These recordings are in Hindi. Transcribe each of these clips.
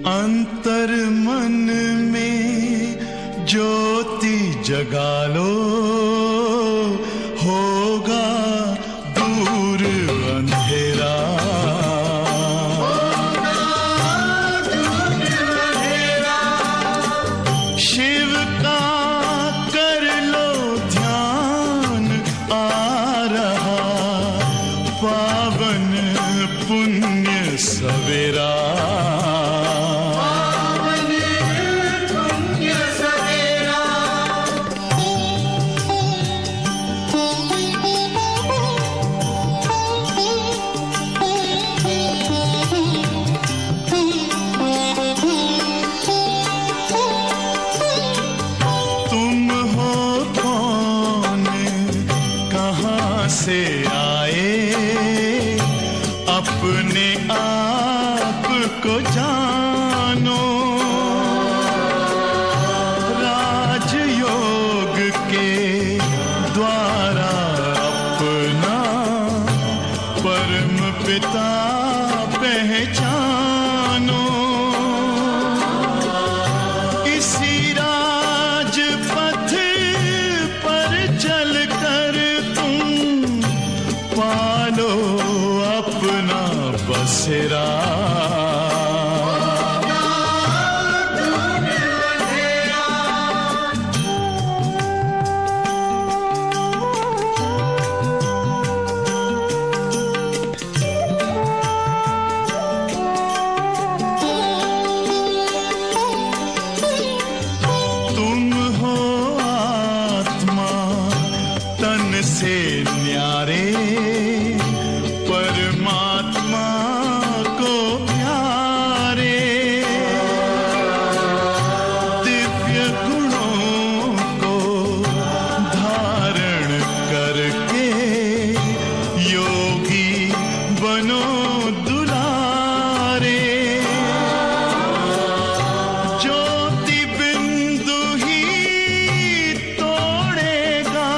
अंतर मन में ज्योति जगा लो, होगा दूर अंधेरा। शिव का कर लो ध्यान, आ रहा पावन पुण्य सवेरा। से आए अपने आप को जानो, राजयोग के द्वारा अपना परम पिता पहचानो। इसी राजपथ पर चलकर पालो अपना बसेरा। तुम हो आत्मा तन से न्यारे, परमात्मा को प्यारे। दिव्य गुणों को धारण करके योगी बनो दुलारे। ज्योति बिंदु ही तोड़ेगा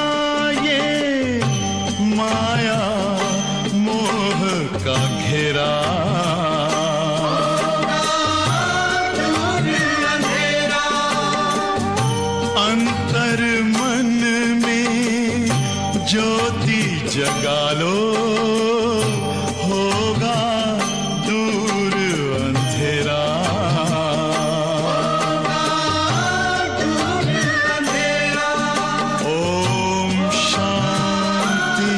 ये माया मोह का घेरा। अंतर मन में ज्योति जगा लो, होगा दूर अंधेरा। ओम शांति,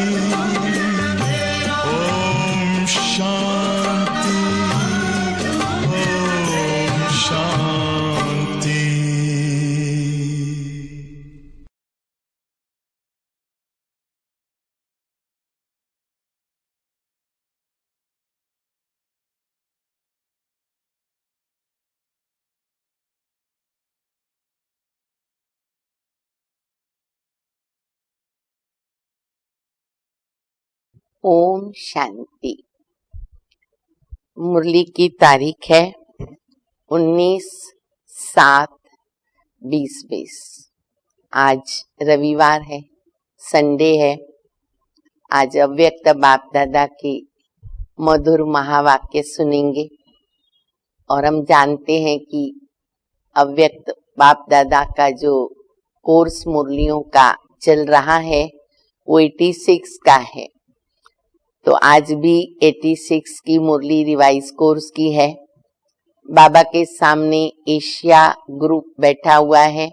ओम शांति, ओम शांति। ओम शांति। मुरली की तारीख है 19/7/2020। आज रविवार है, संडे है। आज अव्यक्त बाप दादा की मधुर महावाक्य सुनेंगे। और हम जानते हैं कि अव्यक्त बाप दादा का जो कोर्स मुरलियों का चल रहा है वो 86 का है। तो आज भी 86 की मुरली रिवाइज कोर्स की है। बाबा के सामने एशिया ग्रुप बैठा हुआ है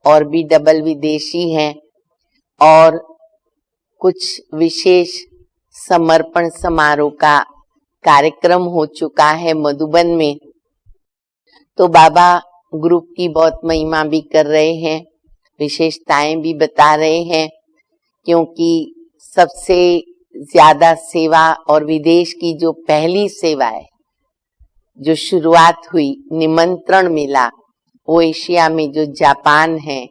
और भी डबल विदेशी हैं और कुछ विशेष समर्पण समारोह का कार्यक्रम हो चुका है मधुबन में। तो बाबा ग्रुप की बहुत महिमा भी कर रहे हैं, विशेषताएं भी बता रहे हैं, क्योंकि सबसे ज्यादा सेवा और विदेश की जो पहली सेवा है, जो शुरुआत हुई, निमंत्रण मिला, वो एशिया में जो जापान है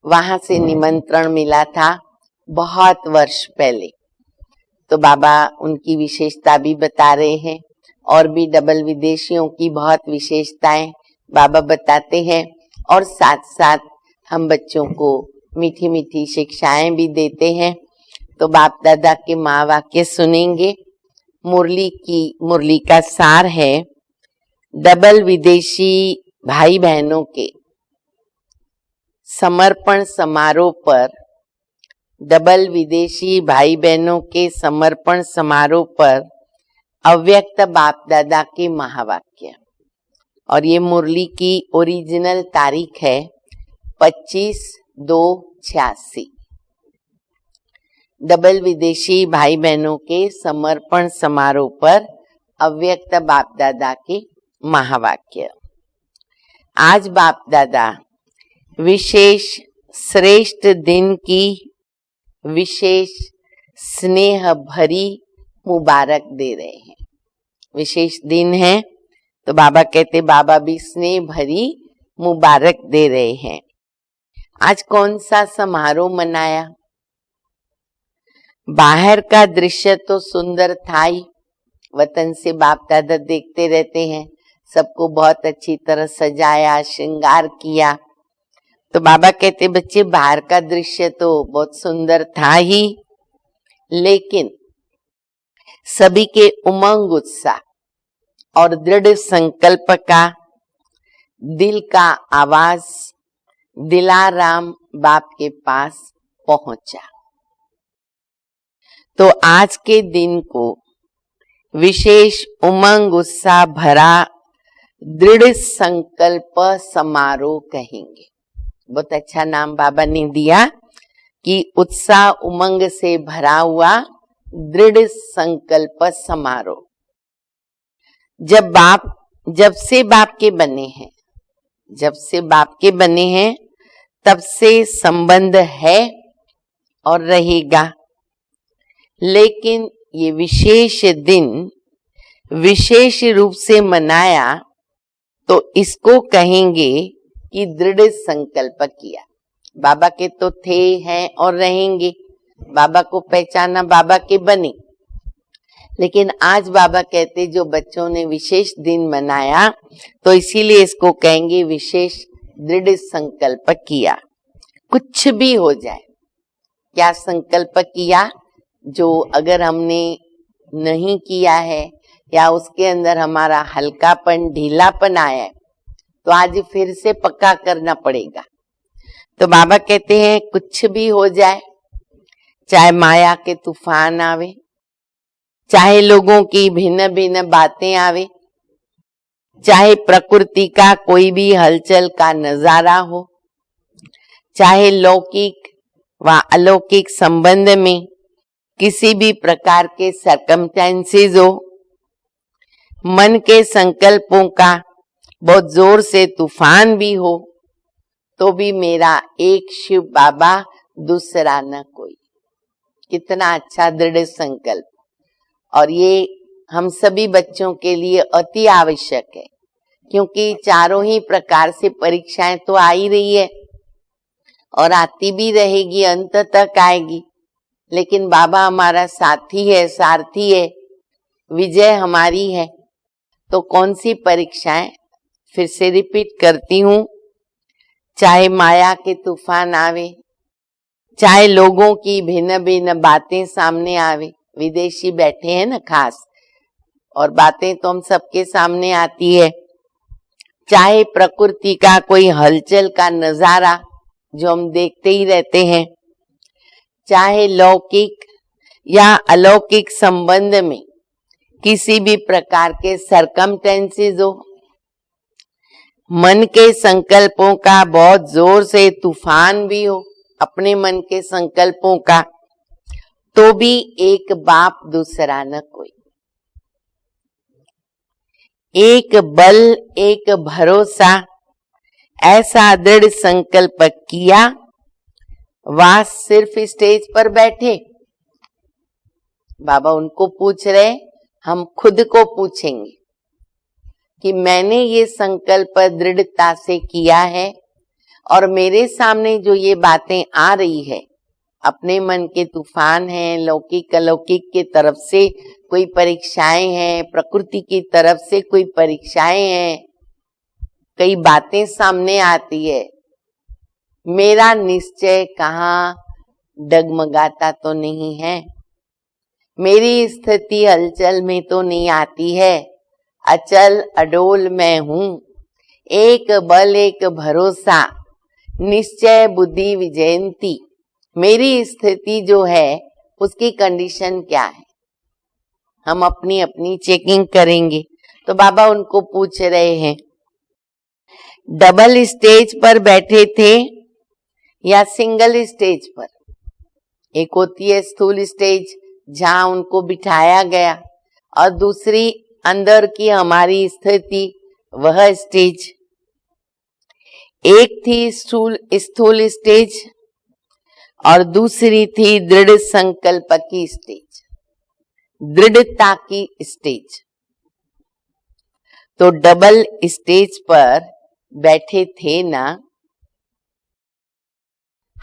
वहां से निमंत्रण मिला था बहुत वर्ष पहले। तो बाबा उनकी विशेषता भी बता रहे हैं और भी डबल विदेशियों की बहुत विशेषताएं बाबा बताते हैं। और साथ साथ हम बच्चों को मीठी मीठी शिक्षाएं भी देते हैं। तो बाप दादा के महावाक्य सुनेंगे मुरली का सार है डबल विदेशी भाई बहनों के समर्पण समारोह पर, डबल विदेशी भाई बहनों के समर्पण समारोह पर अव्यक्त बाप दादा के महावाक्य। और ये मुरली की ओरिजिनल तारीख है 25/2/86। डबल विदेशी भाई बहनों के समर्पण समारोह पर अव्यक्त बाप दादा के महावाक्य। आज बाप दादा विशेष श्रेष्ठ दिन की विशेष स्नेह भरी मुबारक दे रहे हैं। विशेष दिन है तो बाबा कहते बाबा भी स्नेह भरी मुबारक दे रहे हैं। आज कौन सा समारोह मनाया? बाहर का दृश्य तो सुंदर था ही, वतन से बाप दादा देखते रहते हैं, सबको बहुत अच्छी तरह सजाया श्रृंगार किया। तो बाबा कहते बच्चे बाहर का दृश्य तो बहुत सुंदर था ही, लेकिन सभी के उमंग उत्साह और दृढ़ संकल्प का दिल का आवाज दिलाराम बाप के पास पहुंचा। तो आज के दिन को विशेष उमंग उत्साह भरा दृढ़ संकल्प समारोह कहेंगे। बहुत अच्छा नाम बाबा ने दिया कि उत्साह उमंग से भरा हुआ दृढ़ संकल्प समारोह। जब से बाप के बने हैं तब से संबंध है और रहेगा। लेकिन ये विशेष दिन विशेष रूप से मनाया तो इसको कहेंगे कि दृढ़ संकल्प किया। बाबा के तो थे, हैं और रहेंगे, बाबा को पहचाना, बाबा के बने। लेकिन आज बाबा कहते जो बच्चों ने विशेष दिन मनाया तो इसीलिए इसको कहेंगे विशेष दृढ़ संकल्प किया। कुछ भी हो जाए, क्या संकल्प किया जो अगर हमने नहीं किया है या उसके अंदर हमारा हल्कापन ढीलापन आया है तो आज फिर से पक्का करना पड़ेगा। तो बाबा कहते हैं कुछ भी हो जाए, चाहे माया के तूफान आवे, चाहे लोगों की भिन्न भिन्न बातें आवे, चाहे प्रकृति का कोई भी हलचल का नजारा हो, चाहे लौकिक व अलौकिक संबंध में किसी भी प्रकार के सर्कमस्टेंसेस हो, मन के संकल्पों का बहुत जोर से तूफान भी हो, तो भी मेरा एक शिव बाबा दूसरा न कोई। कितना अच्छा दृढ़ संकल्प। और ये हम सभी बच्चों के लिए अति आवश्यक है, क्योंकि चारों ही प्रकार से परीक्षाएं तो आ ही रही है और आती भी रहेगी, अंत तक आएगी। लेकिन बाबा हमारा साथी है, सारथी है, विजय हमारी है। तो कौन सी परीक्षाएं, फिर से रिपीट करती हूँ, चाहे माया के तूफान आवे, चाहे लोगों की भिन्न भिन्न बातें सामने आवे, विदेशी बैठे हैं ना खास, और बातें तो हम सबके सामने आती है, चाहे प्रकृति का कोई हलचल का नजारा जो हम देखते ही रहते हैं, चाहे लौकिक या अलौकिक संबंध में किसी भी प्रकार के सर्कमस्टेंसेस हो, मन के संकल्पों का बहुत जोर से तूफान भी हो, अपने मन के संकल्पों का, तो भी एक बाप दूसरा न कोई। एक बल, एक भरोसा, ऐसा दृढ़ संकल्प किया, वह सिर्फ स्टेज पर बैठे। बाबा उनको पूछ रहे, हम खुद को पूछेंगे कि मैंने ये संकल्प दृढ़ता से किया है और मेरे सामने जो ये बातें आ रही है, अपने मन के तूफान हैं, लौकिक अलौकिक की तरफ से कोई परीक्षाएं हैं, प्रकृति की तरफ से कोई परीक्षाएं हैं, कई बातें सामने आती है, मेरा निश्चय कहाँ डगमगाता तो नहीं है, मेरी स्थिति हलचल में तो नहीं आती है, अचल अडोल मैं हूँ, एक बल एक भरोसा, निश्चय बुद्धि विजयंती। मेरी स्थिति जो है उसकी कंडीशन क्या है, हम अपनी अपनी चेकिंग करेंगे। तो बाबा उनको पूछ रहे हैं, डबल स्टेज पर बैठे थे या सिंगल स्टेज पर? एक होती है स्थूल स्टेज जहां उनको बिठाया गया, और दूसरी अंदर की हमारी स्थिति, वह स्टेज। एक थी स्थूल स्टेज और दूसरी थी दृढ़ संकल्प की स्टेज, दृढ़ता की स्टेज। तो डबल स्टेज पर बैठे थे ना,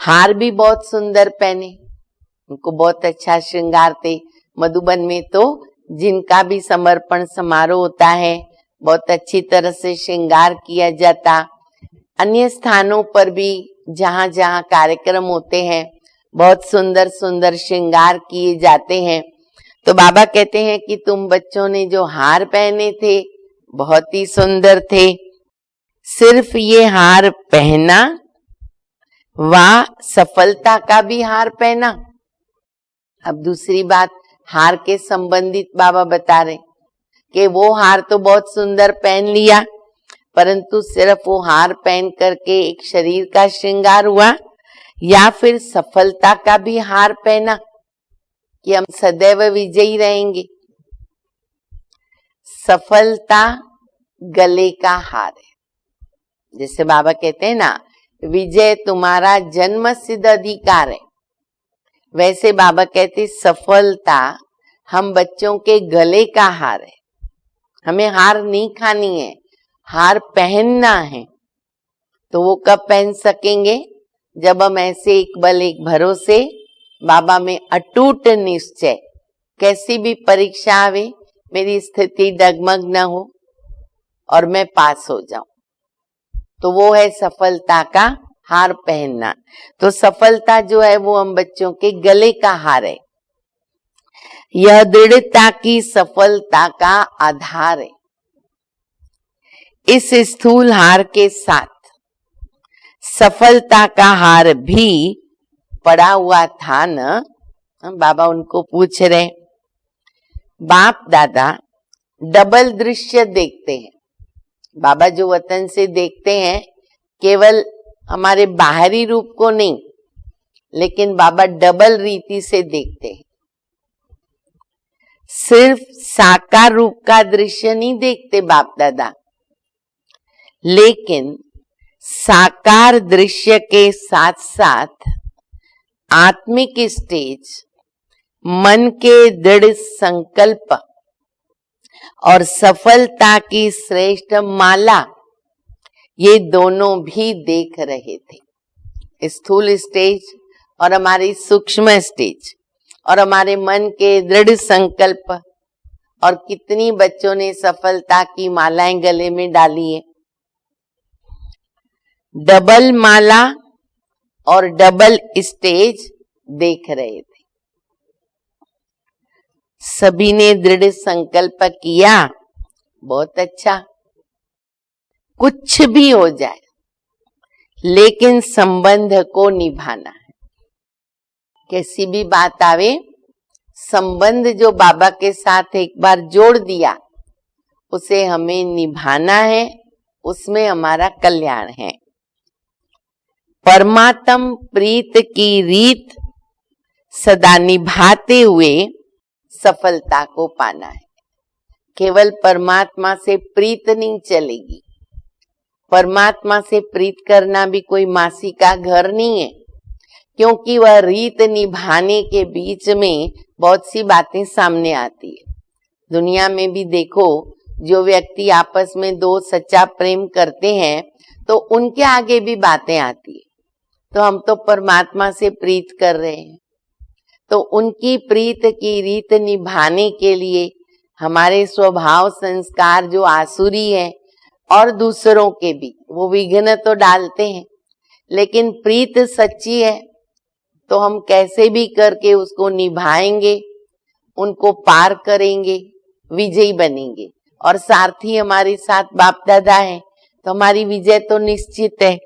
हार भी बहुत सुंदर पहने, उनको बहुत अच्छा श्रृंगार थे। मधुबन में तो जिनका भी समर्पण समारोह होता है बहुत अच्छी तरह से श्रृंगार किया जाता। अन्य स्थानों पर भी जहां जहां कार्यक्रम होते हैं बहुत सुंदर सुंदर श्रृंगार किए जाते हैं। तो बाबा कहते हैं कि तुम बच्चों ने जो हार पहने थे बहुत ही सुंदर थे। सिर्फ ये हार पहना व सफलता का भी हार पहना। अब दूसरी बात हार के संबंधित बाबा बता रहे कि वो हार तो बहुत सुंदर पहन लिया, परंतु सिर्फ वो हार पहन करके एक शरीर का श्रृंगार हुआ, या फिर सफलता का भी हार पहना कि हम सदैव विजयी रहेंगे। सफलता गले का हार है। जैसे बाबा कहते हैं ना, विजय तुम्हारा जन्म सिद्ध अधिकार है, वैसे बाबा कहते सफलता हम बच्चों के गले का हार है। हमें हार नहीं खानी है, हार पहनना है। तो वो कब पहन सकेंगे? जब हम ऐसे एक बल एक भरोसे बाबा में अटूट निश्चय, कैसी भी परीक्षा आवे मेरी स्थिति डगमग न हो और मैं पास हो जाऊं, तो वो है सफलता का हार पहनना। तो सफलता जो है वो हम बच्चों के गले का हार है। यह दृढ़ता की सफलता का आधार है। इस स्थूल हार के साथ सफलता का हार भी पड़ा हुआ था न। बाबा उनको पूछ रहे, बाप दादा डबल दृश्य देखते हैं। बाबा जो वतन से देखते हैं केवल हमारे बाहरी रूप को नहीं, लेकिन बाबा डबल रीति से देखते हैं। सिर्फ साकार रूप का दृश्य नहीं देखते बाप दादा, लेकिन साकार दृश्य के साथ साथ आत्मिक स्टेज, मन के दृढ़ संकल्प और सफलता की श्रेष्ठ माला, ये दोनों भी देख रहे थे। स्थूल स्टेज और हमारी सूक्ष्म स्टेज और हमारे मन के दृढ़ संकल्प, और कितनी बच्चों ने सफलता की मालाएं गले में डाली है। डबल माला और डबल स्टेज देख रहे थे। सभी ने दृढ़ संकल्प किया, बहुत अच्छा, कुछ भी हो जाए लेकिन संबंध को निभाना है। कैसी भी बात आवे, संबंध जो बाबा के साथ एक बार जोड़ दिया उसे हमें निभाना है, उसमें हमारा कल्याण है। परमात्म प्रीत की रीत सदा निभाते हुए सफलता को पाना है। केवल परमात्मा से प्रीत नहीं चलेगी। परमात्मा से प्रीत करना भी कोई मासी का घर नहीं है, क्योंकि वह रीत निभाने के बीच में बहुत सी बातें सामने आती है। दुनिया में भी देखो, जो व्यक्ति आपस में दो सच्चा प्रेम करते हैं तो उनके आगे भी बातें आती है। तो हम तो परमात्मा से प्रीत कर रहे हैं, तो उनकी प्रीत की रीत निभाने के लिए हमारे स्वभाव संस्कार जो आसुरी है और दूसरों के भी, वो विघ्न तो डालते हैं, लेकिन प्रीत सच्ची है तो हम कैसे भी करके उसको निभाएंगे उनको पार करेंगे, विजयी बनेंगे। और सारथी हमारे साथ बाप दादा है, तो हमारी विजय तो निश्चित है।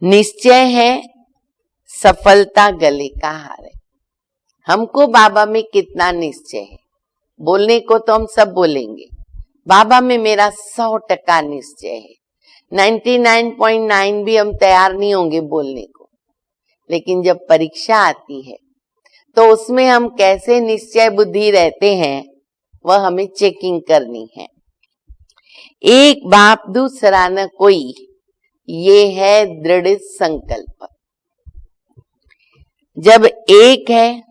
निश्चय है, सफलता गले का हार है। हमको बाबा में कितना निश्चय है, बोलने को तो हम सब बोलेंगे, बाबा में मेरा 100% निश्चय है। 99.9 भी हम तैयार नहीं होंगे बोलने को, लेकिन जब परीक्षा आती है तो उसमें हम कैसे निश्चय बुद्धि रहते हैं, वह हमें चेकिंग करनी है। एक बाप दूसरा न कोई, ये है दृढ़ संकल्प। जब एक है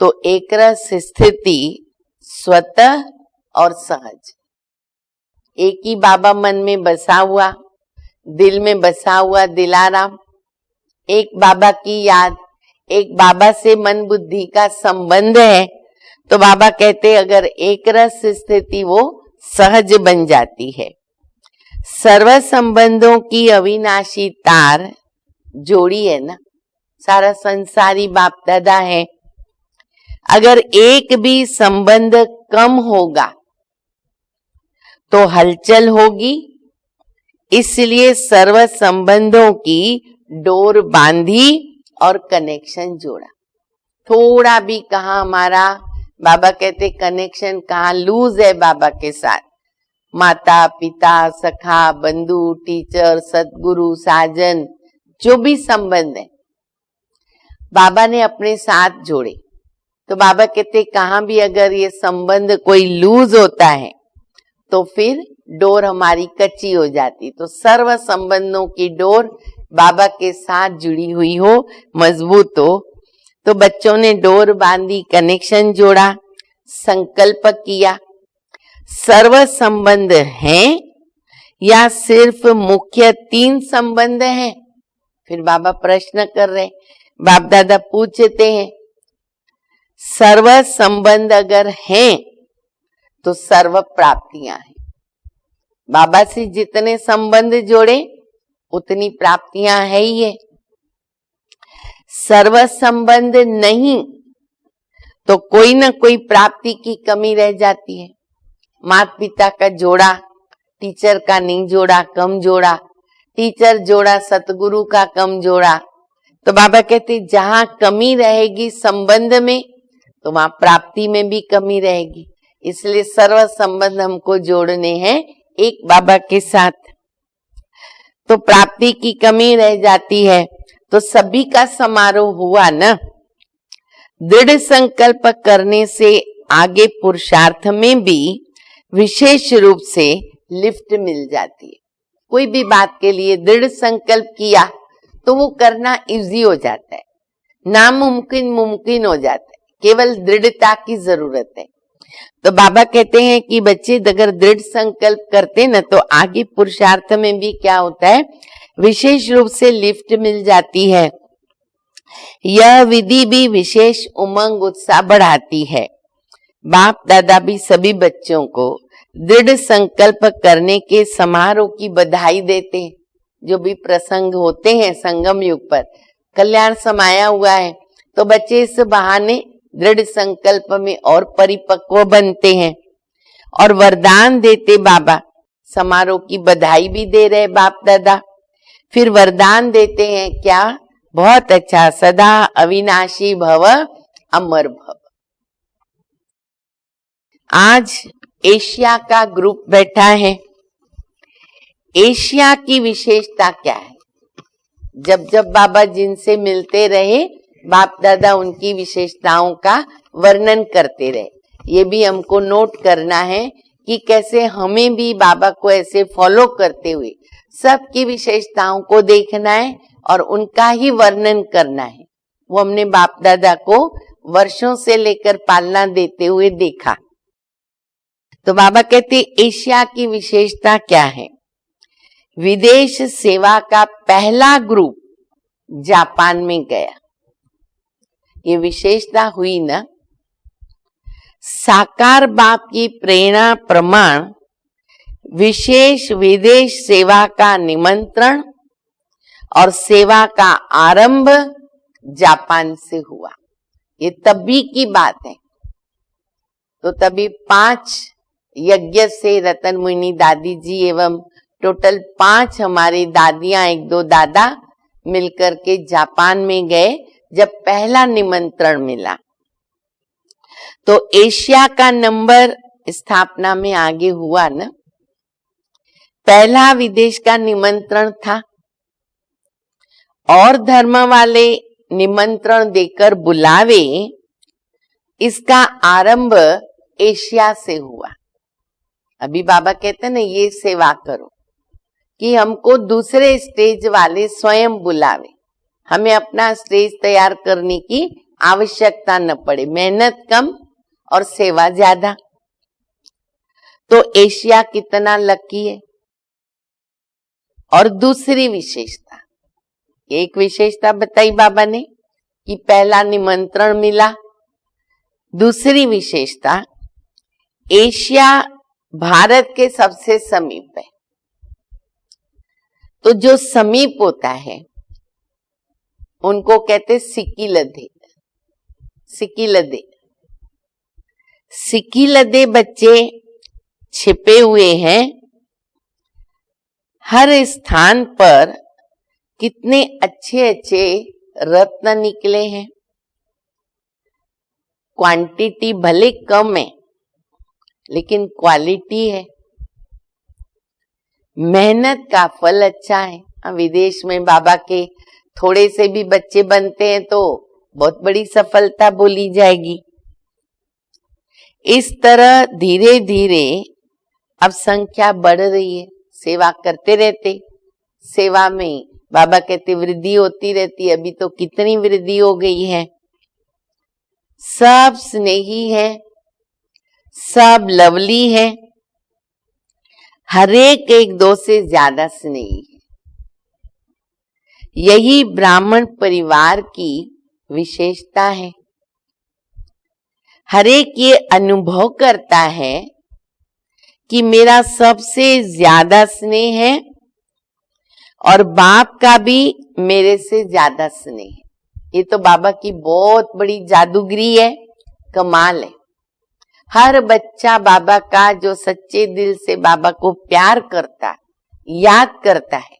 तो एक रस स्थिति स्वतः और सहज। एक ही बाबा मन में बसा हुआ, दिल में बसा हुआ दिलाराम, एक बाबा की याद, एक बाबा से मन बुद्धि का संबंध है, तो बाबा कहते अगर एक रस स्थिति वो सहज बन जाती है। सर्व संबंधों की अविनाशी तार जोड़ी है ना, सारा संसारी बाप दादा है। अगर एक भी संबंध कम होगा तो हलचल होगी, इसलिए सर्व संबंधों की डोर बांधी और कनेक्शन जोड़ा। थोड़ा भी कहा हमारा, बाबा कहते कनेक्शन कहाँ लूज है बाबा के साथ, माता पिता सखा बंधु टीचर सतगुरु साजन जो भी संबंध है बाबा ने अपने साथ जोड़े। तो बाबा कहते कहाँ भी अगर ये संबंध कोई लूज होता है तो फिर डोर हमारी कच्ची हो जाती। तो सर्व संबंधों की डोर बाबा के साथ जुड़ी हुई हो, मजबूत हो। तो बच्चों ने डोर बांधी, कनेक्शन जोड़ा, संकल्प किया। सर्व संबंध हैं या सिर्फ मुख्य 3 संबंध हैं? फिर बाबा प्रश्न कर रहे, बाप दादा पूछते हैं। सर्व संबंध अगर हैं तो सर्व प्राप्तियां हैं। बाबा से जितने संबंध जोड़े उतनी प्राप्तियां है ही है। सर्व संबंध नहीं तो कोई ना कोई प्राप्ति की कमी रह जाती है। माता पिता का जोड़ा, टीचर का नहीं जोड़ा, कम जोड़ा, टीचर जोड़ा, सतगुरु का कम जोड़ा। तो बाबा कहते जहां कमी रहेगी संबंध में तो वहां प्राप्ति में भी कमी रहेगी। इसलिए सर्व संबंध हमको जोड़ने हैं एक बाबा के साथ। तो प्राप्ति की कमी रह जाती है, तो सभी का समारोह हुआ ना। दृढ़ संकल्प करने से आगे पुरुषार्थ में भी विशेष रूप से लिफ्ट मिल जाती है। कोई भी बात के लिए दृढ़ संकल्प किया तो वो करना इजी हो जाता है, नामुमकिन मुमकिन हो जाता है। केवल दृढ़ता की जरूरत है। तो बाबा कहते हैं कि बच्चे अगर दृढ़ संकल्प करते ना तो आगे पुरुषार्थ में भी क्या होता है, विशेष रूप से लिफ्ट मिल जाती है। यह विधि भी विशेष उमंग उत्साह बढ़ाती है। बाप दादा भी सभी बच्चों को दृढ़ संकल्प करने के समारोह की बधाई देते हैं। जो भी प्रसंग होते हैं संगम युग पर, कल्याण समाया हुआ है, तो बच्चे इस बहाने दृढ़ संकल्प में और परिपक्व बनते हैं और वरदान देते। बाबा समारोह की बधाई भी दे रहे बाप दादा, फिर वरदान देते हैं क्या, बहुत अच्छा, सदा अविनाशी भव अमर भव। आज एशिया का ग्रुप बैठा है। एशिया की विशेषता क्या है? जब जब बाबा जिनसे मिलते रहे बाप दादा उनकी विशेषताओं का वर्णन करते रहे। ये भी हमको नोट करना है कि कैसे हमें भी बाबा को ऐसे फॉलो करते हुए सबकी विशेषताओं को देखना है और उनका ही वर्णन करना है। वो हमने बाप दादा को वर्षों से लेकर पालना देते हुए देखा। तो बाबा कहते एशिया की विशेषता क्या है? विदेश सेवा का पहला ग्रुप जापान में गया। ये विशेषता हुई ना। साकार बाप की प्रेरणा प्रमाण विशेष विदेश सेवा का निमंत्रण और सेवा का आरंभ जापान से हुआ। ये तभी की बात है। तो तभी 5 यज्ञ से रतन मुनि दादी जी एवं टोटल 5 हमारी दादियां 1-2 दादा मिलकर के जापान में गए। जब पहला निमंत्रण मिला तो एशिया का नंबर स्थापना में आगे हुआ ना, पहला विदेश का निमंत्रण था और धर्म वाले निमंत्रण देकर बुलावे, इसका आरंभ एशिया से हुआ। अभी बाबा कहते हैं ना, ये सेवा करो कि हमको दूसरे स्टेज वाले स्वयं बुलावे, हमें अपना स्टेज तैयार करने की आवश्यकता न पड़े, मेहनत कम और सेवा ज्यादा। तो एशिया कितना लकी है। और दूसरी विशेषता, एक विशेषता बताई बाबा ने कि पहला निमंत्रण मिला। दूसरी विशेषता, एशिया भारत के सबसे समीप है। तो जो समीप होता है उनको कहते सिकिलदे। सिकिलदे सिकिलदे बच्चे छिपे हुए हैं। हर स्थान पर कितने अच्छे अच्छे रत्न निकले हैं। क्वांटिटी भले कम है लेकिन क्वालिटी है। मेहनत का फल अच्छा है। विदेश में बाबा के थोड़े से भी बच्चे बनते हैं तो बहुत बड़ी सफलता बोली जाएगी। इस तरह धीरे धीरे अब संख्या बढ़ रही है। सेवा करते रहते, सेवा में बाबा कहते वृद्धि होती रहती है। अभी तो कितनी वृद्धि हो गई है। सब स्नेही है, सब लवली है, हरेक एक दो से ज्यादा स्नेही है। यही ब्राह्मण परिवार की विशेषता है। हरेक ये अनुभव करता है कि मेरा सबसे ज्यादा स्नेह है और बाप का भी मेरे से ज्यादा स्नेह है। ये तो बाबा की बहुत बड़ी जादूगरी है, कमाल है। हर बच्चा बाबा का जो सच्चे दिल से बाबा को प्यार करता, याद करता है,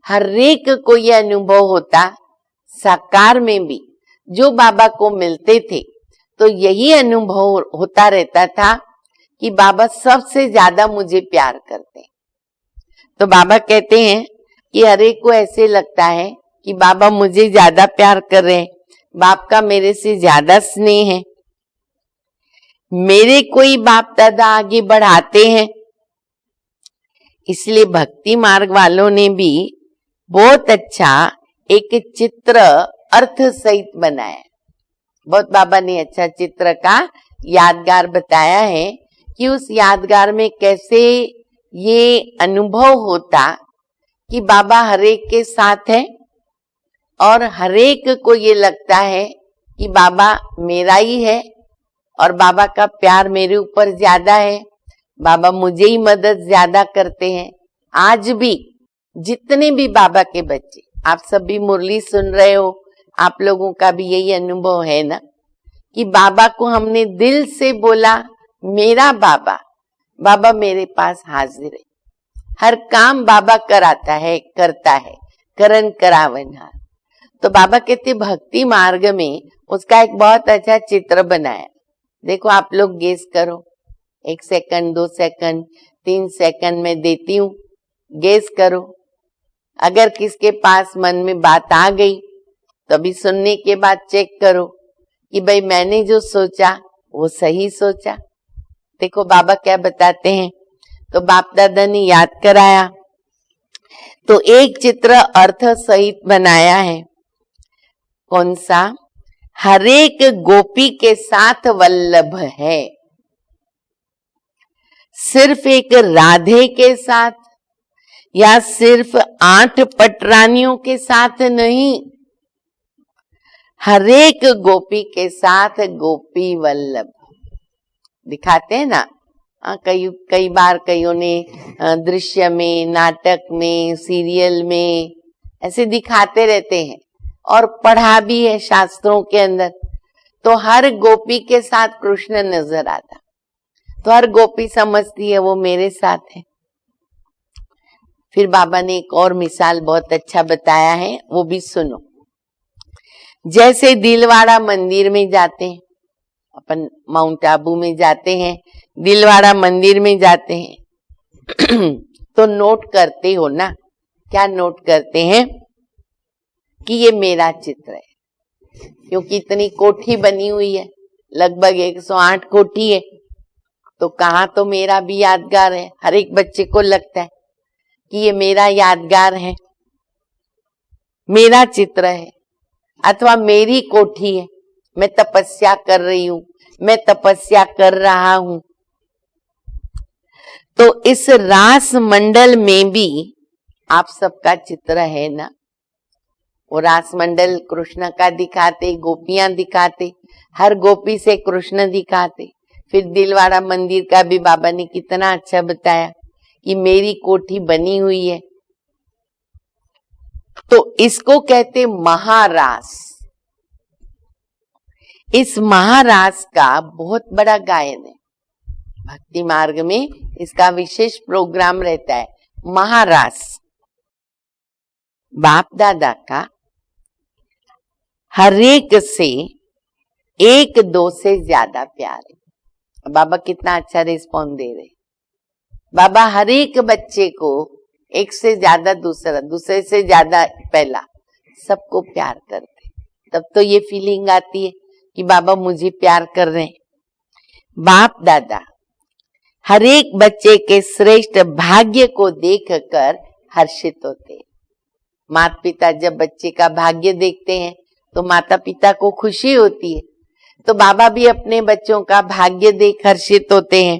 हर एक को यह अनुभव होता। साकार में भी जो बाबा को मिलते थे तो यही अनुभव होता रहता था कि बाबा सबसे ज्यादा मुझे प्यार करते हैं। तो बाबा कहते हैं कि हर एक को ऐसे लगता है कि बाबा मुझे ज्यादा प्यार कर रहे हैं, बाप का मेरे से ज्यादा स्नेह है। मेरे कोई बाप दादा आगे बढ़ाते हैं। इसलिए भक्ति मार्ग वालों ने भी बहुत अच्छा एक चित्र अर्थ सहित बनाया। बहुत बाबा ने अच्छा चित्र का यादगार बताया है कि उस यादगार में कैसे ये अनुभव होता कि बाबा हरेक के साथ है और हरेक को ये लगता है कि बाबा मेरा ही है और बाबा का प्यार मेरे ऊपर ज्यादा है, बाबा मुझे ही मदद ज्यादा करते हैं। आज भी जितने भी बाबा के बच्चे, आप सब भी मुरली सुन रहे हो, आप लोगों का भी यही अनुभव है ना कि बाबा को हमने दिल से बोला मेरा बाबा, बाबा मेरे पास हाजिर है। हर काम बाबा कराता है, करता है, करन करावनहार। तो बाबा कहते भक्ति मार्ग में उसका एक बहुत अच्छा चित्र बनाया। देखो आप लोग गेस करो, 1 सेकंड, 2 सेकंड, 3 सेकंड में देती हूँ, गेस करो। अगर किसके पास मन में बात आ गई तो अभी सुनने के बाद चेक करो कि भाई मैंने जो सोचा वो सही सोचा। देखो बाबा क्या बताते हैं। तो बाप दादा ने याद कराया तो एक चित्र अर्थ सहित बनाया है। कौन सा? हरेक गोपी के साथ वल्लभ है, सिर्फ एक राधे के साथ या सिर्फ 8 पटरानियों के साथ नहीं, हरेक गोपी के साथ गोपी वल्लभ। दिखाते हैं ना, कई बार कईयों ने दृश्य में, नाटक में, सीरियल में ऐसे दिखाते रहते हैं और पढ़ा भी है शास्त्रों के अंदर तो हर गोपी के साथ कृष्ण नजर आता, तो हर गोपी समझती है वो मेरे साथ है। फिर बाबा ने एक और मिसाल बहुत अच्छा बताया है, वो भी सुनो। जैसे दिलवाड़ा मंदिर में जाते हैं, अपन माउंट आबू में जाते हैं, दिलवाड़ा मंदिर में जाते हैं तो नोट करते हो ना, क्या नोट करते हैं कि ये मेरा चित्र है, क्योंकि इतनी कोठी बनी हुई है, लगभग 108 कोठी है, तो कहाँ तो मेरा भी यादगार है। हर एक बच्चे को लगता है कि ये मेरा यादगार है, मेरा चित्र है, अथवा मेरी कोठी है, मैं तपस्या कर रही हूं, मैं तपस्या कर रहा हूं। तो इस रास मंडल में भी आप सबका चित्र है ना। वो रास मंडल कृष्ण का दिखाते, गोपियां दिखाते, हर गोपी से कृष्ण दिखाते। फिर दिलवाड़ा मंदिर का भी बाबा ने कितना अच्छा बताया कि मेरी कोठी बनी हुई है। तो इसको कहते महारास। इस महारास का बहुत बड़ा गायन है, भक्ति मार्ग में इसका विशेष प्रोग्राम रहता है, महारास। बाप दादा का हर एक से एक दो से ज्यादा प्यार है। बाबा कितना अच्छा रिस्पॉन्स दे रहे। बाबा हर एक बच्चे को एक से ज्यादा दूसरा, दूसरे से ज्यादा पहला, सबको प्यार करते। तब तो ये फीलिंग आती है कि बाबा मुझे प्यार कर रहे हैं। बाप दादा हर एक बच्चे के श्रेष्ठ भाग्य को देखकर हर्षित होते हैं। माता पिता जब बच्चे का भाग्य देखते हैं तो माता पिता को खुशी होती है, तो बाबा भी अपने बच्चों का भाग्य देख हर्षित होते हैं।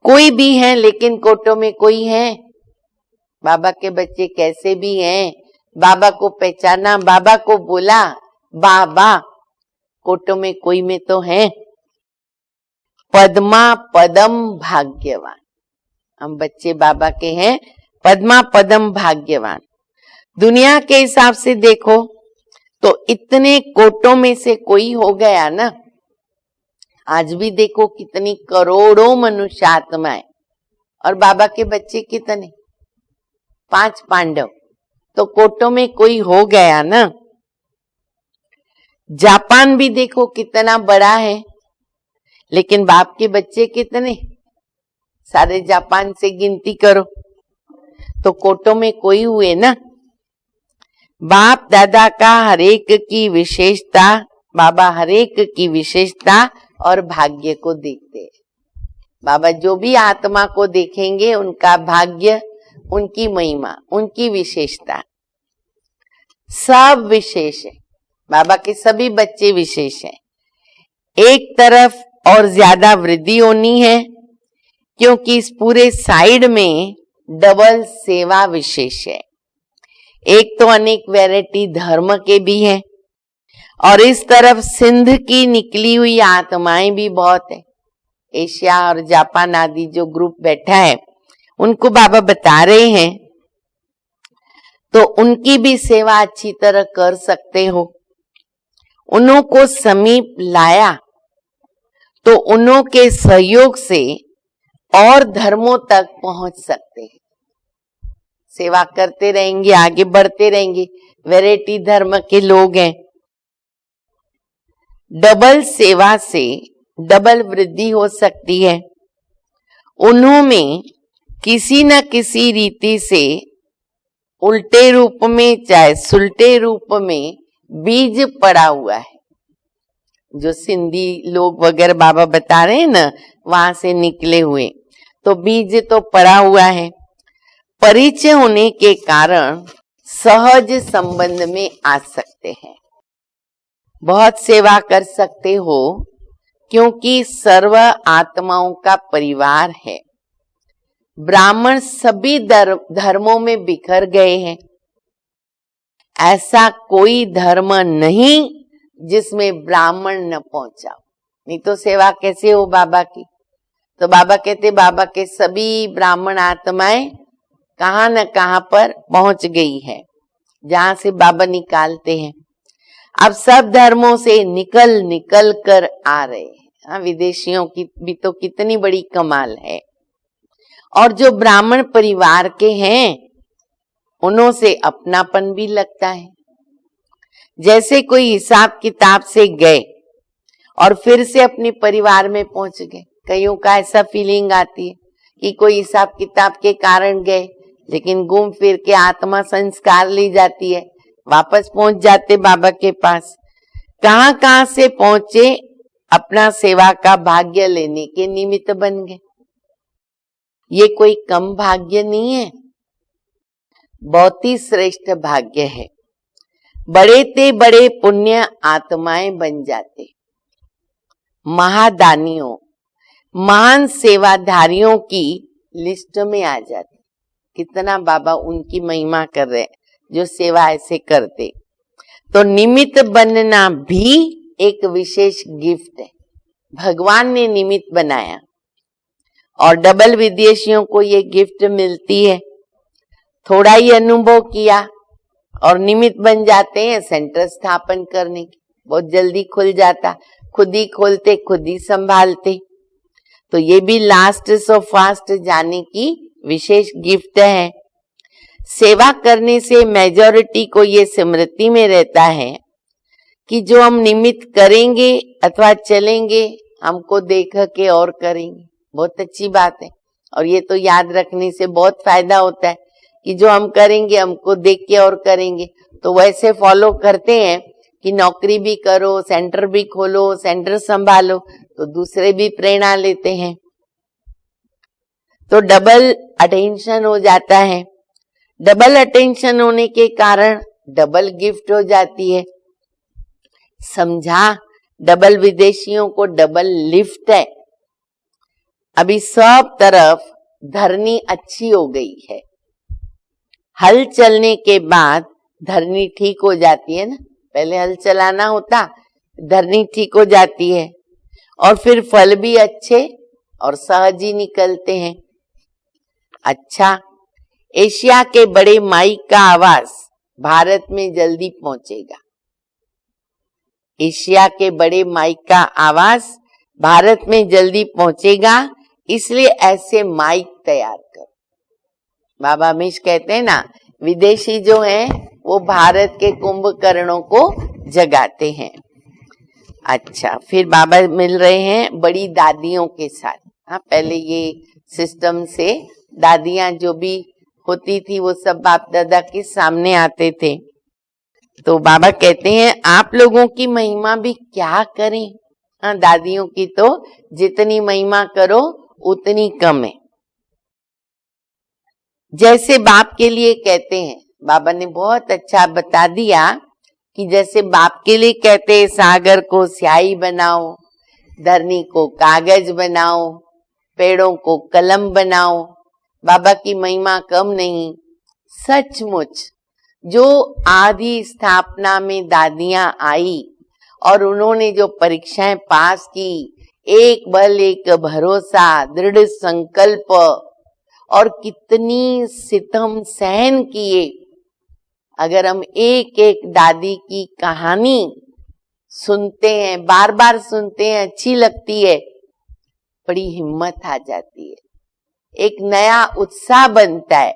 कोई भी है, लेकिन कोटों में कोई है। बाबा के बच्चे कैसे भी हैं, बाबा को पहचाना, बाबा को बोला बाबा, कोटों में कोई में तो है। पद्मा पदम भाग्यवान, हम बच्चे बाबा के हैं, पद्मा पदम भाग्यवान। दुनिया के हिसाब से देखो तो इतने कोटों में से कोई हो गया ना। आज भी देखो कितनी करोड़ों मनुष्य आत्माएं, और बाबा के बच्चे कितने, 5 पांडव, तो कोटों में कोई हो गया ना। जापान भी देखो कितना बड़ा है, लेकिन बाप के बच्चे कितने, सारे जापान से गिनती करो तो कोटों में कोई हुए ना। बाप दादा का हरेक की विशेषता, बाबा हरेक की विशेषता और भाग्य को देखते हैं। बाबा जो भी आत्मा को देखेंगे उनका भाग्य, उनकी महिमा, उनकी विशेषता, सब विशेष है। बाबा के सभी बच्चे विशेष हैं। एक तरफ और ज्यादा वृद्धि होनी है, क्योंकि इस पूरे साइड में डबल सेवा विशेष है। एक तो अनेक वैरायटी धर्म के भी हैं, और इस तरफ सिंध की निकली हुई आत्माएं भी बहुत है। एशिया और जापान आदि जो ग्रुप बैठा है उनको बाबा बता रहे हैं, तो उनकी भी सेवा अच्छी तरह कर सकते हो। उन्हों को समीप लाया तो उन्हों के सहयोग से और धर्मों तक पहुंच सकते हैं। सेवा करते रहेंगे, आगे बढ़ते रहेंगे। वैरायटी धर्म के लोग हैं। डबल सेवा से डबल वृद्धि हो सकती है। उन्हों में किसी न किसी रीति से उल्टे रूप में चाहे सुलटे रूप में बीज पड़ा हुआ है। जो सिंधी लोग वगैरह बाबा बता रहे हैं ना, वहां से निकले हुए, तो बीज तो पड़ा हुआ है। परिचय होने के कारण सहज संबंध में आ सकते हैं, बहुत सेवा कर सकते हो, क्योंकि सर्व आत्माओं का परिवार है। ब्राह्मण सभी धर्मों में बिखर गए हैं। ऐसा कोई धर्म नहीं जिसमें ब्राह्मण न पहुंचा, नहीं तो सेवा कैसे हो बाबा की। तो बाबा कहते बाबा के सभी ब्राह्मण आत्माएं कहाँ न कहाँ पर पहुंच गई है, जहां से बाबा निकालते हैं। अब सब धर्मों से निकल निकल कर आ रहे हैं। विदेशियों की भी तो कितनी बड़ी कमाल है। और जो ब्राह्मण परिवार के हैं उन्हों से अपनापन भी लगता है। जैसे कोई हिसाब किताब से गए और फिर से अपने परिवार में पहुंच गए। कईयों का ऐसा फीलिंग आती है कि कोई हिसाब किताब के कारण गए, लेकिन घूम फिर के आत्मा संस्कार ली जाती है, वापस पहुंच जाते बाबा के पास। कहां कहां से पहुंचे, अपना सेवा का भाग्य लेने के निमित्त बन गए। ये कोई कम भाग्य नहीं है, बहुत ही श्रेष्ठ भाग्य है। बड़े ते बड़े पुण्य आत्माएं बन जाते, महादानियों, महान सेवाधारियों की लिस्ट में आ जाते। कितना बाबा उनकी महिमा कर रहे हैं जो सेवा ऐसे करते। तो निमित्त बनना भी एक विशेष गिफ्ट है, भगवान ने निमित्त बनाया और डबल विदेशियों को ये गिफ्ट मिलती है। थोड़ा ही अनुभव किया और निमित्त बन जाते हैं सेंटर स्थापन करने की। बहुत जल्दी खुल जाता, खुद ही खोलते, खुद ही संभालते। तो ये भी लास्ट सो फास्ट जाने की विशेष गिफ्ट है। सेवा करने से मेजॉरिटी को ये स्मृति में रहता है कि जो हम निमित्त करेंगे अथवा चलेंगे, हमको देख के और करेंगे। बहुत अच्छी बात है। और ये तो याद रखने से बहुत फायदा होता है कि जो हम करेंगे हमको देख के और करेंगे। तो वैसे फॉलो करते हैं कि नौकरी भी करो, सेंटर भी खोलो, सेंटर संभालो, तो दूसरे भी प्रेरणा लेते हैं। तो डबल अटेंशन हो जाता है। डबल अटेंशन होने के कारण डबल गिफ्ट हो जाती है। समझा? डबल विदेशियों को डबल लिफ्ट है। अभी सब तरफ धरनी अच्छी हो गई है। हल चलने के बाद धरनी ठीक हो जाती है ना। पहले हल चलाना होता, धरनी ठीक हो जाती है और फिर फल भी अच्छे और सहज ही निकलते हैं। अच्छा, एशिया के बड़े माइक का आवाज भारत में जल्दी पहुंचेगा। एशिया के बड़े माइक का आवाज भारत में जल्दी पहुंचेगा, इसलिए ऐसे माइक तैयार करो। बाबा हमेशा कहते हैं ना, विदेशी जो हैं वो भारत के कुंभकर्णों को जगाते हैं। अच्छा, फिर बाबा मिल रहे हैं बड़ी दादियों के साथ। हाँ, पहले ये सिस्टम से दादियां जो भी होती थी वो सब बाप दादा के सामने आते थे। तो बाबा कहते हैं आप लोगों की महिमा भी क्या करें। हाँ, दादियों की तो जितनी महिमा करो उतनी कम है। जैसे बाप के लिए कहते हैं, बाबा ने बहुत अच्छा बता दिया कि जैसे बाप के लिए कहते हैं सागर को स्याही बनाओ, धरनी को कागज बनाओ, पेड़ों को कलम बनाओ। बाबा की महिमा कम नहीं। सचमुच जो आदि स्थापना में दादियां आई और उन्होंने जो परीक्षाएं पास की, एक बल एक भरोसा, दृढ़ संकल्प और कितनी सितम सहन किए। अगर हम एक एक दादी की कहानी सुनते हैं, बार बार सुनते हैं, अच्छी लगती है, बड़ी हिम्मत आ जाती है, एक नया उत्साह बनता है।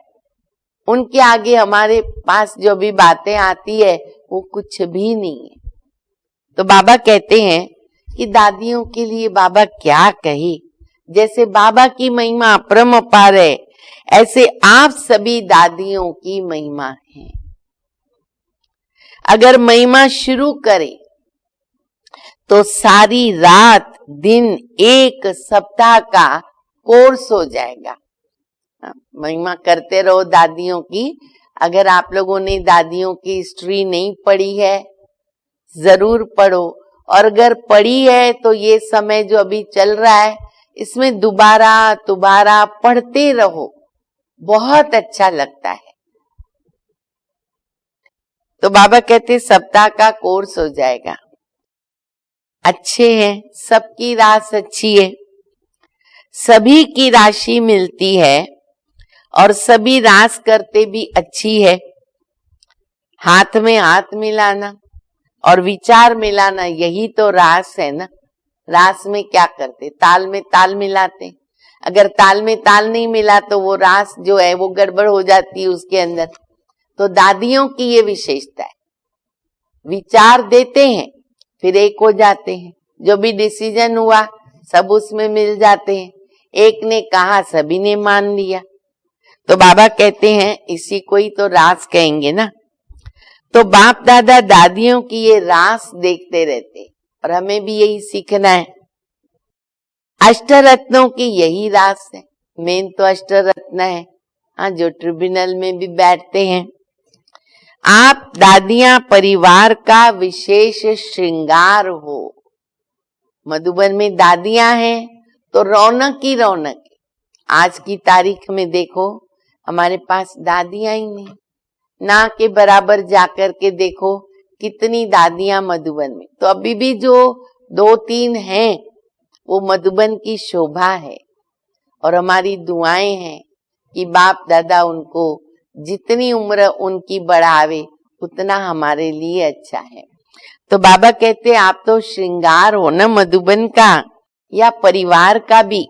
उनके आगे हमारे पास जो भी बातें आती है वो कुछ भी नहीं है। तो बाबा कहते हैं कि दादियों के लिए बाबा क्या कहे। जैसे बाबा की महिमा अपरंपार है, ऐसे आप सभी दादियों की महिमा है। अगर महिमा शुरू करें तो सारी रात दिन एक सप्ताह का कोर्स हो जाएगा। महिमा करते रहो दादियों की। अगर आप लोगों ने दादियों की हिस्ट्री नहीं पढ़ी है, जरूर पढ़ो। और अगर पढ़ी है तो ये समय जो अभी चल रहा है इसमें दोबारा पढ़ते रहो, बहुत अच्छा लगता है। तो बाबा कहते सप्ताह का कोर्स हो जाएगा। अच्छे हैं, सबकी रास अच्छी है, सभी की राशि मिलती है और सभी रास करते भी अच्छी है। हाथ में हाथ मिलाना और विचार मिलाना, यही तो रास है ना। रास में क्या करते, ताल में ताल मिलाते। अगर ताल में ताल नहीं मिला तो वो रास जो है वो गड़बड़ हो जाती है उसके अंदर। तो दादियों की ये विशेषता है, विचार देते हैं फिर एक हो जाते हैं। जो भी डिसीजन हुआ सब उसमें मिल जाते हैं। एक ने कहा सभी ने मान लिया। तो बाबा कहते हैं इसी को ही तो रास कहेंगे ना। तो बाप दादा दादियों की ये रास देखते रहते और हमें भी यही सीखना है। अष्टरत्नों की यही रास है, मेन तो अष्टरत्न है। हाँ, जो ट्रिब्यूनल में भी बैठते हैं। आप दादियां परिवार का विशेष श्रृंगार हो। मधुबन में दादियां हैं तो रौनक ही रौनक है। आज की तारीख में देखो हमारे पास दादियां ही नहीं, ना के बराबर जाकर के देखो कितनी दादियां मधुबन में। तो अभी भी जो 2-3 हैं वो मधुबन की शोभा है। और हमारी दुआएं हैं कि बाप दादा उनको जितनी उम्र उनकी बढ़ावे उतना हमारे लिए अच्छा है। तो बाबा कहते आप तो श्रृंगार हो ना मधुबन का या परिवार का भी।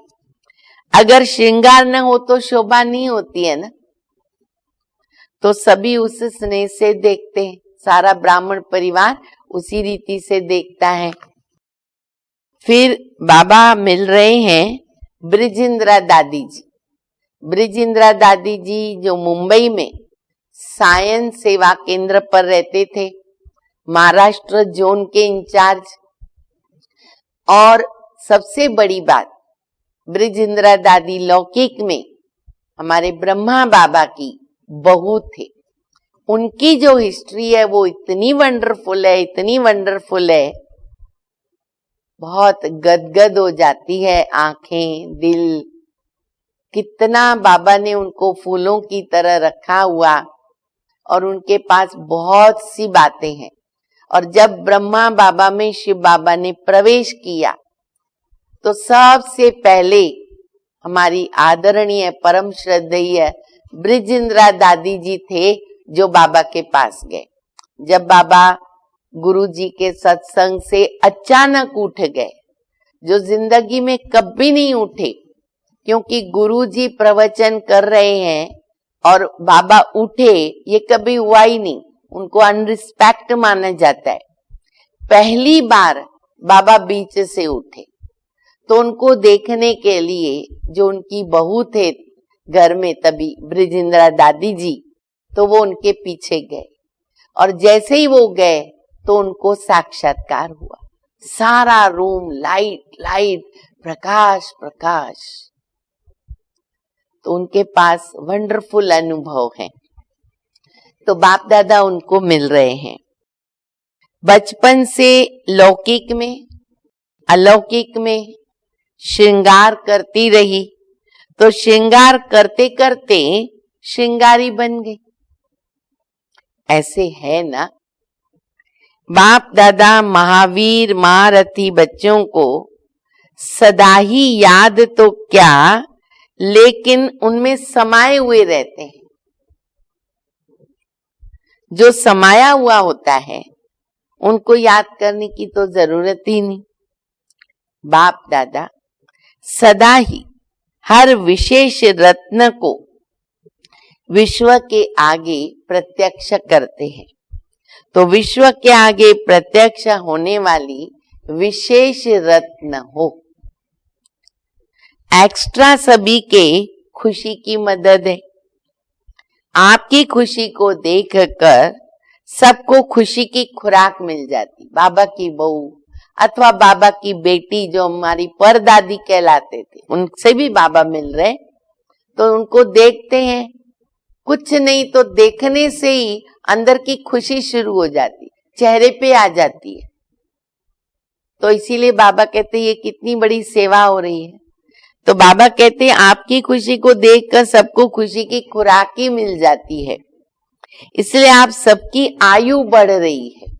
अगर श्रृंगार न हो तो शोभा नहीं होती है ना। तो सभी उस स्नेह से देखते हैं, सारा ब्राह्मण परिवार उसी रीति से देखता है। फिर बाबा मिल रहे हैं ब्रिजेंद्रा दादी जी। ब्रिजेंद्रा दादी जी जो मुंबई में सायन सेवा केंद्र पर रहते थे, महाराष्ट्र जोन के इंचार्ज। और सबसे बड़ी बात, ब्रिजेंद्रा दादी लौकिक में हमारे ब्रह्मा बाबा की बहू थे। उनकी जो हिस्ट्री है वो इतनी वंडरफुल है, इतनी वंडरफुल है, बहुत गदगद हो जाती है आंखें, दिल। कितना बाबा ने उनको फूलों की तरह रखा हुआ और उनके पास बहुत सी बातें हैं। और जब ब्रह्मा बाबा में शिव बाबा ने प्रवेश किया तो सबसे पहले हमारी आदरणीय परम श्रद्धेय ब्रिजेंद्रा दादी जी थे जो बाबा के पास गए। जब बाबा गुरु जी के सत्संग से अचानक उठ गए, जो जिंदगी में कभी नहीं उठे, क्योंकि गुरु जी प्रवचन कर रहे हैं और बाबा उठे, ये कभी हुआ ही नहीं। उनको अनरिस्पेक्ट माना जाता है। पहली बार बाबा बीच से उठे तो उनको देखने के लिए जो उनकी बहू थे घर में तभी ब्रिजेंद्रा दादी जी, तो वो उनके पीछे गए। और जैसे ही वो गए तो उनको साक्षात्कार हुआ। सारा room light light, Prakash Prakash. तो उनके पास वंडरफुल अनुभव है। तो बाप दादा उनको मिल रहे हैं। बचपन से लौकिक में अलौकिक में श्रृंगार करती रही, तो श्रृंगार करते करते श्रृंगारी बन गई। ऐसे है ना। बाप दादा महावीर महारथी बच्चों को सदा ही याद तो क्या, लेकिन उनमें समाये हुए रहते हैं। जो समाया हुआ होता है उनको याद करने की तो जरूरत ही नहीं। बाप दादा सदा ही हर विशेष रत्न को विश्व के आगे प्रत्यक्ष करते हैं। तो विश्व के आगे प्रत्यक्ष होने वाली विशेष रत्न हो। एक्स्ट्रा सभी के खुशी की मदद है। आपकी खुशी को देखकर सबको खुशी की खुराक मिल जाती। बाबा की बहू अथवा बाबा की बेटी जो हमारी परदादी कहलाते थे, उनसे भी बाबा मिल रहे, तो उनको देखते हैं, कुछ नहीं तो देखने से ही अंदर की खुशी शुरू हो जाती, चेहरे पे आ जाती है। तो इसीलिए बाबा कहते हैं ये कितनी बड़ी सेवा हो रही है। तो बाबा कहते हैं आपकी खुशी को देखकर सबको खुशी की खुराक ही मिल जाती है, इसलिए आप सबकी आयु बढ़ रही है।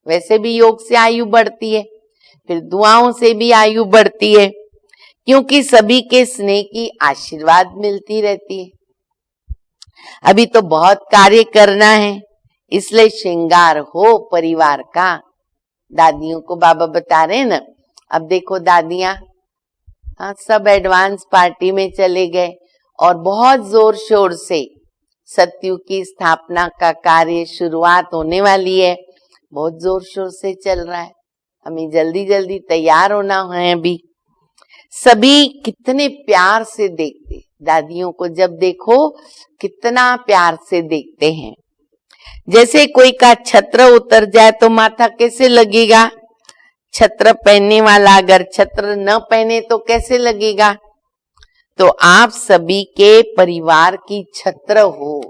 वैसे भी योग से आयु बढ़ती है, फिर दुआओं से भी आयु बढ़ती है, क्योंकि सभी के स्नेह की आशीर्वाद मिलती रहती है। अभी तो बहुत कार्य करना है, इसलिए श्रृंगार हो परिवार का, दादियों को बाबा बता रहे हैं ना। अब देखो दादियां सब एडवांस पार्टी में चले गए और बहुत जोर शोर से सतयुग की स्थापना का कार्य शुरुआत होने वाली है। बहुत जोर शोर से चल रहा है, हमें जल्दी जल्दी तैयार होना है। अभी सभी कितने प्यार से देखते, दादियों को जब देखो कितना प्यार से देखते हैं। जैसे कोई का छत्र उतर जाए तो माथा कैसे लगेगा, छत्र पहनने वाला अगर छत्र न पहने तो कैसे लगेगा। तो आप सभी के परिवार की छत्र हो।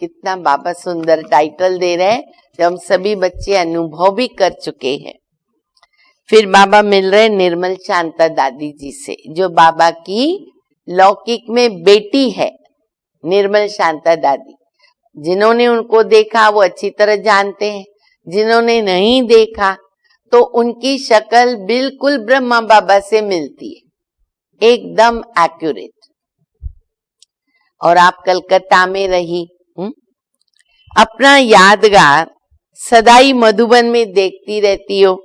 कितना बाबा सुंदर टाइटल दे रहे हैं, जो हम सभी बच्चे अनुभव भी कर चुके हैं। फिर बाबा मिल रहे निर्मल शांता दादी जी से, जो बाबा की लौकिक में बेटी है। निर्मल शांता दादी, जिन्होंने उनको देखा वो अच्छी तरह जानते हैं, जिन्होंने नहीं देखा तो उनकी शक्ल बिल्कुल ब्रह्मा बाबा से मिलती है, एकदम एक्यूरेट। और आप कलकत्ता में रही, अपना यादगार सदाई मधुबन में देखती रहती हो।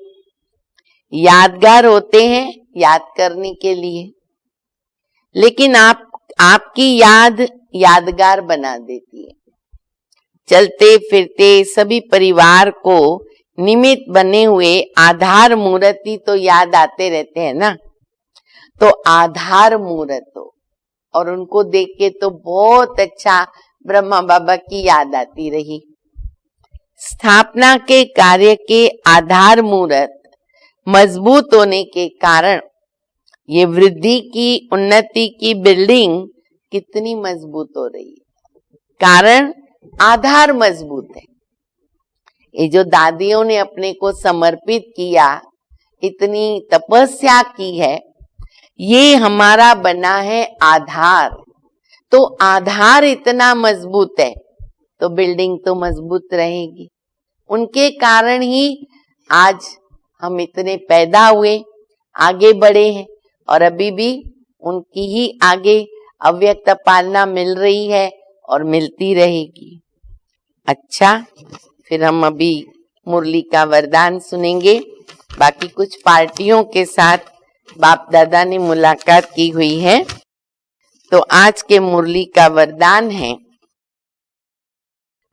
यादगार होते हैं याद करने के लिए, लेकिन आपकी याद यादगार बना देती है। चलते फिरते सभी परिवार को निमित्त बने हुए आधार मूर्ति तो याद आते रहते हैं ना। तो आधार मूर्त हो और उनको देख के तो बहुत अच्छा ब्रह्मा बाबा की याद आती रही। स्थापना के कार्य के आधार मूर्त मजबूत होने के कारण ये वृद्धि की, उन्नति की बिल्डिंग कितनी मजबूत हो रही है, कारण आधार मजबूत है। ये जो दादियों ने अपने को समर्पित किया, इतनी तपस्या की है, ये हमारा बना है आधार। तो आधार इतना मजबूत है तो बिल्डिंग तो मजबूत रहेगी। उनके कारण ही आज हम इतने पैदा हुए, आगे बढ़े हैं और अभी भी उनकी ही आगे अव्यक्त पालना मिल रही है और मिलती रहेगी। अच्छा, फिर हम अभी मुरली का वरदान सुनेंगे। बाकी कुछ पार्टियों के साथ बाप दादा ने मुलाकात की हुई है। तो आज के मुरली का वरदान है,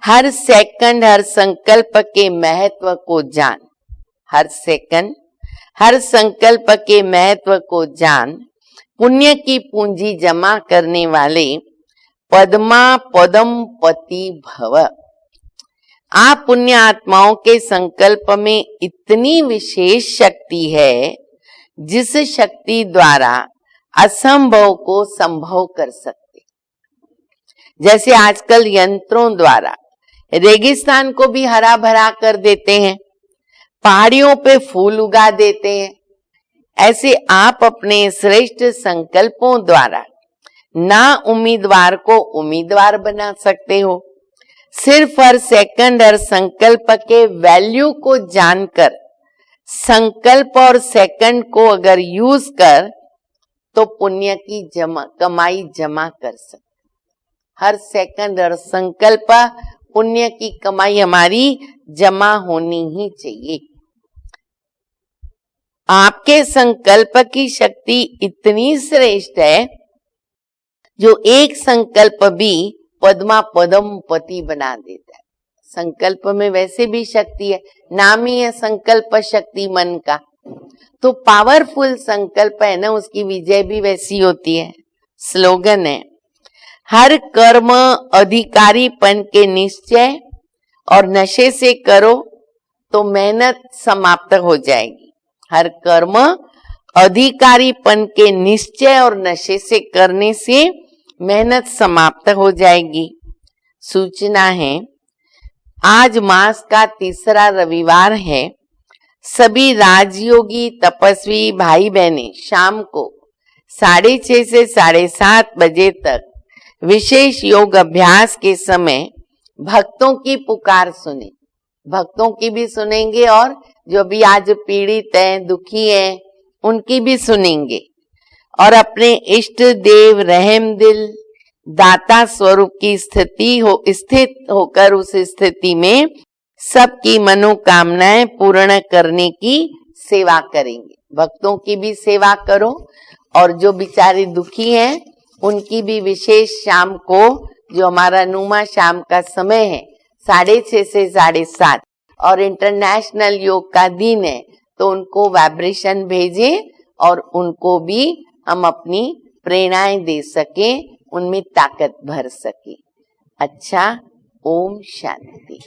हर सेकंड हर संकल्प के महत्व को जान। हर सेकंड हर संकल्प के महत्व को जान, पुण्य की पूंजी जमा करने वाले पद्मा पदम पति भव। आप पुण्य आत्माओं के संकल्प में इतनी विशेष शक्ति है, जिस शक्ति द्वारा असंभव को संभव कर सकते। जैसे आजकल यंत्रों द्वारा रेगिस्तान को भी हरा भरा कर देते हैं, पहाड़ियों पे फूल उगा देते हैं, ऐसे आप अपने श्रेष्ठ संकल्पों द्वारा ना उम्मीदवार को उम्मीदवार बना सकते हो। सिर्फ हर सेकंड हर संकल्प के वैल्यू को जानकर, संकल्प और सेकंड को अगर यूज कर तो पुण्य की कमाई जमा कर सकते। हर सेकंड हर संकल्प पुण्य की कमाई हमारी जमा होनी ही चाहिए। आपके संकल्प की शक्ति इतनी श्रेष्ठ है, जो एक संकल्प भी पद्मा पदम पति बना देता है। संकल्प में वैसे भी शक्ति है, नाम ही है संकल्प शक्ति मन का। तो पावरफुल संकल्प है ना, उसकी विजय भी वैसी होती है। स्लोगन है, हर कर्म अधिकारीपन के निश्चय और नशे से करो तो मेहनत समाप्त हो जाएगी। हर कर्म अधिकारीपन के निश्चय और नशे से करने से मेहनत समाप्त हो जाएगी। सूचना है, आज मास का तीसरा रविवार है। सभी राजयोगी तपस्वी भाई बहनें शाम को 6:30 से 7:30 बजे तक विशेष योग अभ्यास के समय भक्तों की पुकार सुने। भक्तों की भी सुनेंगे और जो भी आज पीड़ित हैं, दुखी हैं, उनकी भी सुनेंगे। और अपने इष्ट देव रहम दिल दाता स्वरूप की स्थित होकर उस स्थिति में सबकी मनोकामनाएं पूर्ण करने की सेवा करेंगे। भक्तों की भी सेवा करो और जो बेचारे दुखी हैं उनकी भी विशेष शाम को, जो हमारा नुमा शाम का समय है 6:30 से 7:30 और इंटरनेशनल योग का दिन है, तो उनको वाइब्रेशन भेजें और उनको भी हम अपनी प्रेरणाएं दे सके, उनमें ताकत भर सके। अच्छा, ओम शांति।